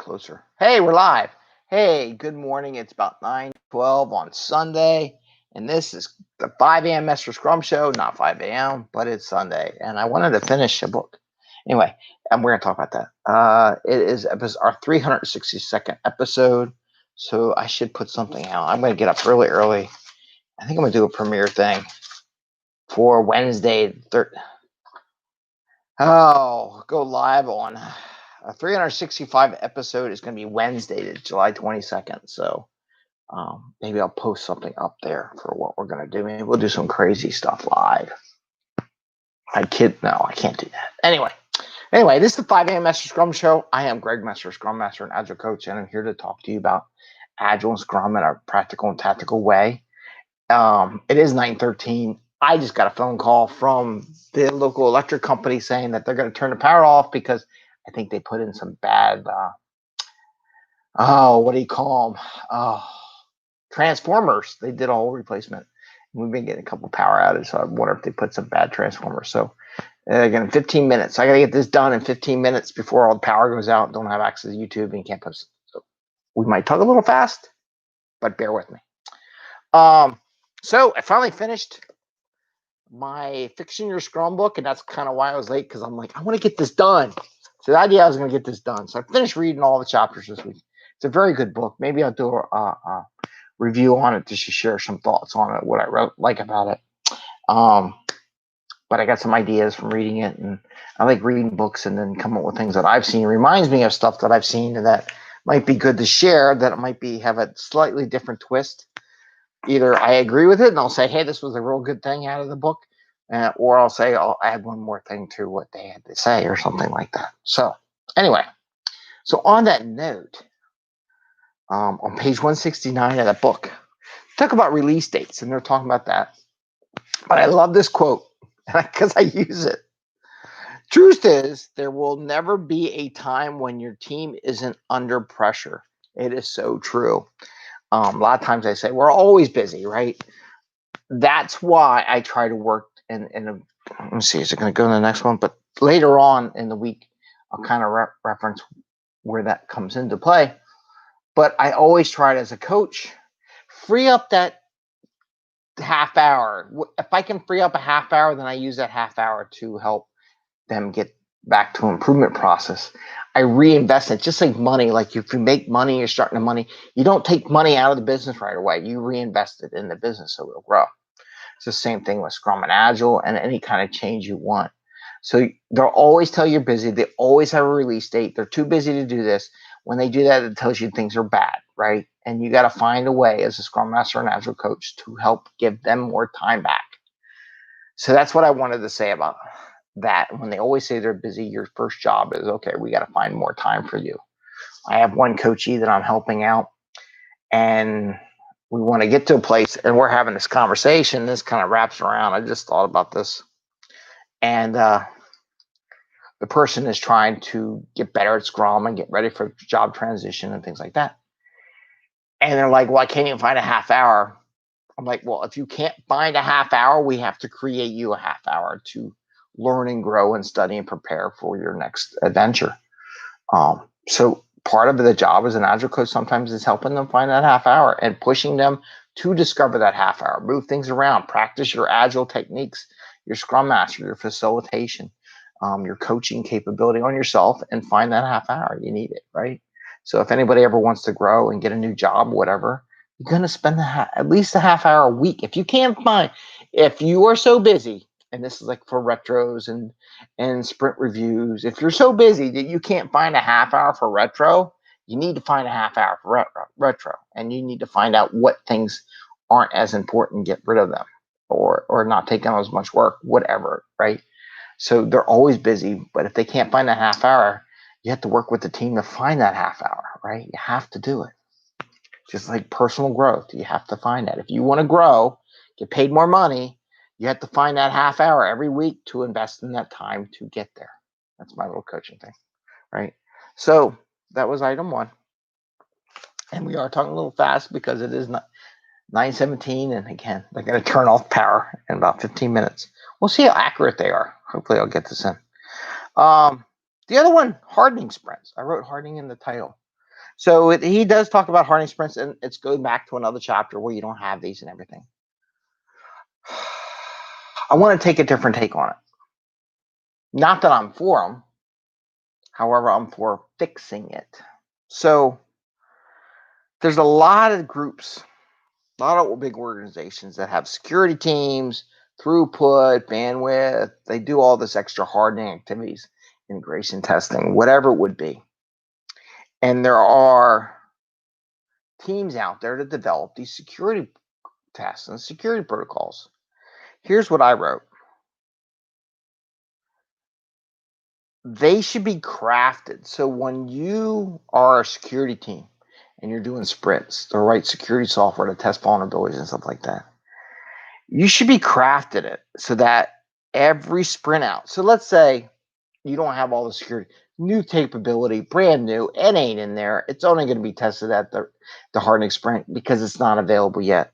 closer. Hey, we're live. Hey, good morning. It's about 9:12 on Sunday, and this is the 5am Mester Scrum Show. Not 5 a.m., but it's Sunday, and I wanted to finish a book. Anyway, and we're going to talk about that. It is our 362nd episode, so I should put something out. I'm going to get up really early. I think I'm going to do a premiere thing for Wednesday. Go live on a 365 episode is going to be Wednesday, July 22nd. So maybe I'll post something up there for what we're going to do. Maybe we'll do some crazy stuff live. I can't do that. Anyway, this is the 5am Mester Scrum Show. I am Greg Mester, Scrum Master and Agile Coach, and I'm here to talk to you about Agile and Scrum in a practical and tactical way. It is 9:13. I just got a phone call from the local electric company saying that they're going to turn the power off because I think they put in some bad, what do you call them? Transformers. They did a whole replacement. We've been getting a couple power outages, so I wonder if they put some bad transformers. So again, 15 minutes. I got to get this done in 15 minutes before all the power goes out. Don't have access to YouTube and can't post it. So we might talk a little fast, but bear with me. So I finally finished my Fixing Your Scrum book, and that's kind of why I was late, because I'm like, I want to get this done. So the idea I was going to get this done. So I finished reading all the chapters this week. It's a very good book. Maybe I'll do a review on it just to share some thoughts on it, what I like about it. But I got some ideas from reading it, and I like reading books and then come up with things that I've seen. It reminds me of stuff that I've seen and that might be good to share, that it might have a slightly different twist. Either I agree with it and I'll say, hey, this was a real good thing out of the book, or I'll say I'll add one more thing to what they had to say or something like that. So anyway, on that note, on page 169 of that book, talk about release dates, and they're talking about that. But I love this quote because I use it. Truth is, there will never be a time when your team isn't under pressure. It is so true. A lot of times I say we're always busy, right? That's why I try to work let me see, is it going to go in the next one? But later on in the week, I'll kind of reference where that comes into play. But I always try to, as a coach, free up that half hour. If I can free up a half hour, then I use that half hour to help them get back to improvement process. I reinvest it, just like money. Like if you make money, you're starting the money. You don't take money out of the business right away. You reinvest it in the business so it'll grow. It's the same thing with Scrum and Agile and any kind of change you want. So they'll always tell you you're busy. They always have a release date. They're too busy to do this. When they do that, it tells you things are bad, right? And you got to find a way as a Scrum Master and Agile coach to help give them more time back. So that's what I wanted to say about that. When they always say they're busy, your first job is, okay, we got to find more time for you. I have one coachee that I'm helping out, and we want to get to a place, and we're having this conversation. This kind of wraps around. I just thought about this. And the person is trying to get better at Scrum and get ready for job transition and things like that. And they're like, why can't you find a half hour? I'm like, well, if you can't find a half hour, we have to create you a half hour to learn and grow and study and prepare for your next adventure. So part of the job as an Agile coach sometimes is helping them find that half hour and pushing them to discover that half hour, move things around, practice your Agile techniques, your Scrum Master, your facilitation, your coaching capability on yourself, and find that half hour. You need it, right? So if anybody ever wants to grow and get a new job, whatever, you're going to spend at least a half hour a week. If you can't find, if you are so busy, and this is like for retros and sprint reviews, if you're so busy that you can't find a half hour for retro, you need to find a half hour for retro. And you need to find out what things aren't as important, get rid of them, or not take on as much work, whatever, right? So they're always busy, but if they can't find a half hour, you have to work with the team to find that half hour, right? You have to do it. Just like personal growth, you have to find that. If you want to grow, get paid more money, you have to find that half hour every week to invest in that time to get there. That's my little coaching thing, right? So that was item one. And we are talking a little fast because it is 9:17, and again, they're going to turn off power in about 15 minutes. We'll see how accurate they are. Hopefully I'll get this in. The other one, hardening sprints. I wrote hardening in the title. So he does talk about hardening sprints, and it's going back to another chapter where you don't have these and everything. I want to take a different take on it. Not that I'm for them. However, I'm for fixing it. So there's a lot of groups, a lot of big organizations that have security teams, throughput, bandwidth. They do all this extra hardening activities, integration testing, whatever it would be. And there are teams out there to develop these security tests and security protocols. Here's what I wrote. They should be crafted. So when you are a security team and you're doing sprints, the right security software to test vulnerabilities and stuff like that, you should be crafted it so that every sprint out. So let's say you don't have all the security, new capability, brand new, it ain't in there. It's only going to be tested at the hardening sprint because it's not available yet.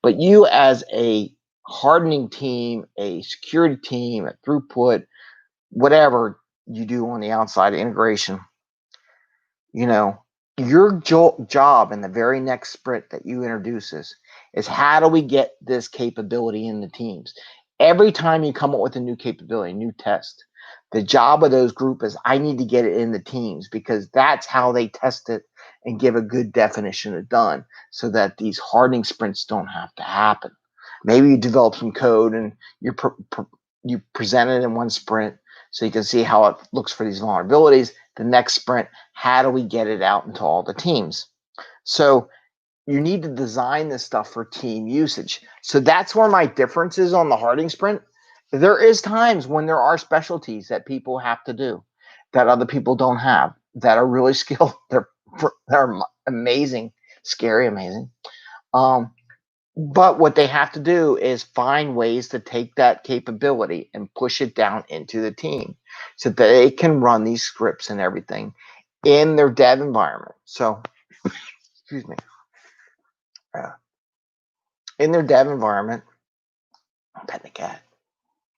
But you as a hardening team, a security team, a throughput, whatever you do on the outside integration, your job in the very next sprint that you introduce is how do we get this capability in the teams? Every time you come up with a new capability, a new test, the job of those group is I need to get it in the teams because that's how they test it and give a good definition of done so that these hardening sprints don't have to happen. Maybe you develop some code and you present it in one sprint so you can see how it looks for these vulnerabilities. The next sprint, how do we get it out into all the teams? So you need to design this stuff for team usage. So that's where my difference is on the hardening sprint. There is times when there are specialties that people have to do that other people don't have that are really skilled. They're amazing, scary, amazing. But what they have to do is find ways to take that capability and push it down into the team so that they can run these scripts and everything in their dev environment. So, excuse me. In their dev environment, I'm petting the cat.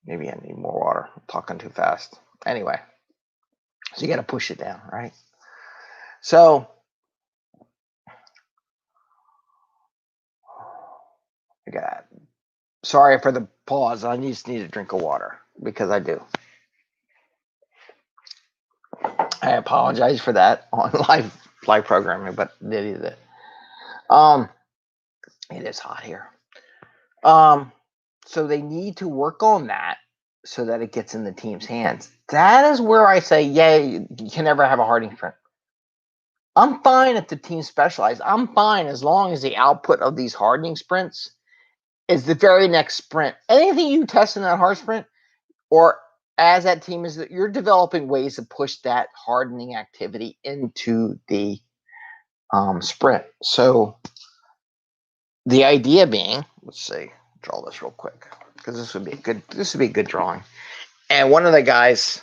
Maybe I need more water. I'm talking too fast. Anyway, so you got to push it down, right? So, I got. Sorry for the pause. I just need a drink of water because I do. I apologize for that on live programming, but it is it. It is hot here. So they need to work on that so that it gets in the team's hands. That is where I say, yay, you can never have a hardening sprint. I'm fine if the team specialized. I'm fine as long as the output of these hardening sprints is the very next sprint. Anything you test in that hard sprint or as that team is that you're developing ways to push that hardening activity into the sprint. So the idea being, let's see, draw this real quick because this would be a good drawing. And one of the guys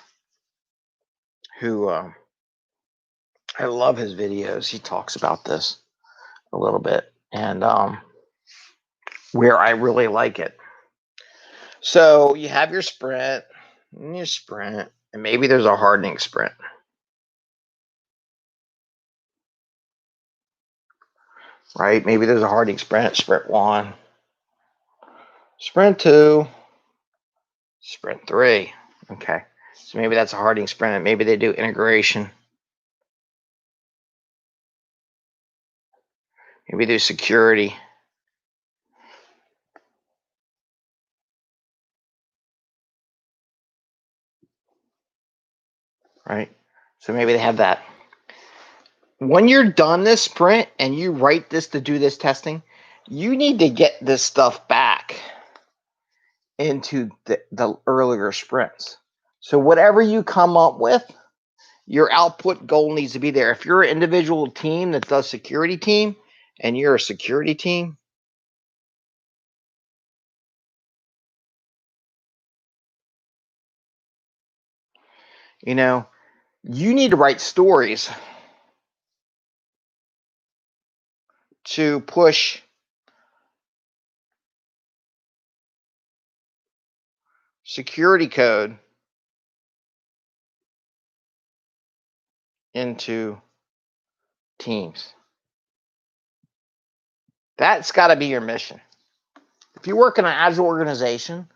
who I love his videos, he talks about this a little bit, and where I really like it. So you have your sprint, and maybe there's a hardening sprint. Right? Maybe there's a hardening sprint 1, sprint 2, sprint 3. Okay. So maybe that's a hardening sprint, and maybe they do integration. Maybe do security. Right? So maybe they have that. When you're done this sprint and you write this to do this testing, you need to get this stuff back into the earlier sprints. So whatever you come up with, your output goal needs to be there. If you're an individual team that does security team and you're a security team, you need to write stories to push security code into teams. That's got to be your mission. If you work in an Agile organization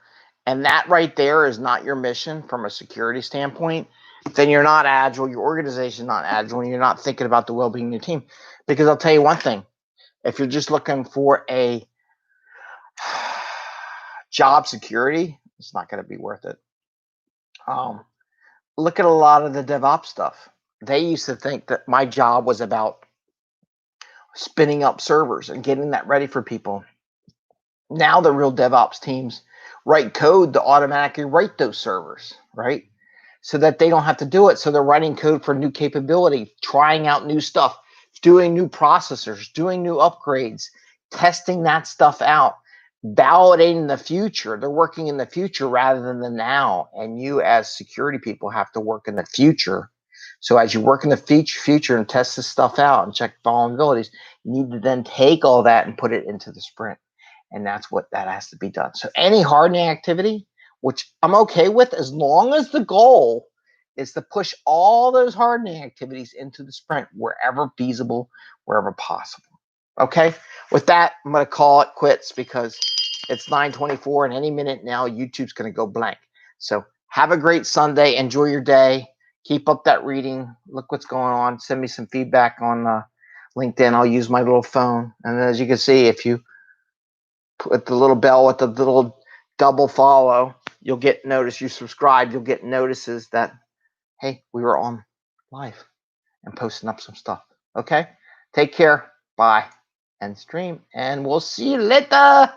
and that right there is not your mission from a security standpoint, then you're not Agile, your organization is not Agile, and you're not thinking about the well-being of your team. Because I'll tell you one thing, if you're just looking for a job security, it's not going to be worth it. Look at a lot of the DevOps stuff. They used to think that my job was about spinning up servers and getting that ready for people. Now the real DevOps teams write code to automatically write those servers, right? So that they don't have to do it. So they're writing code for new capability, trying out new stuff, doing new processors, doing new upgrades, testing that stuff out, validating the future. They're working in the future rather than the now. And you as security people have to work in the future. So as you work in the future and test this stuff out and check vulnerabilities, you need to then take all that and put it into the sprint. And that's what that has to be done. So any hardening activity, which I'm okay with, as long as the goal is to push all those hardening activities into the sprint wherever feasible, wherever possible. Okay, with that, I'm going to call it quits because it's 9:24 and any minute now, YouTube's going to go blank. So have a great Sunday. Enjoy your day. Keep up that reading. Look what's going on. Send me some feedback on LinkedIn. I'll use my little phone. And as you can see, if you put the little bell with the little double follow, you'll get notice. You subscribe, you'll get notices that, hey, we were on live and posting up some stuff. Okay? Take care. Bye. And stream. And we'll see you later.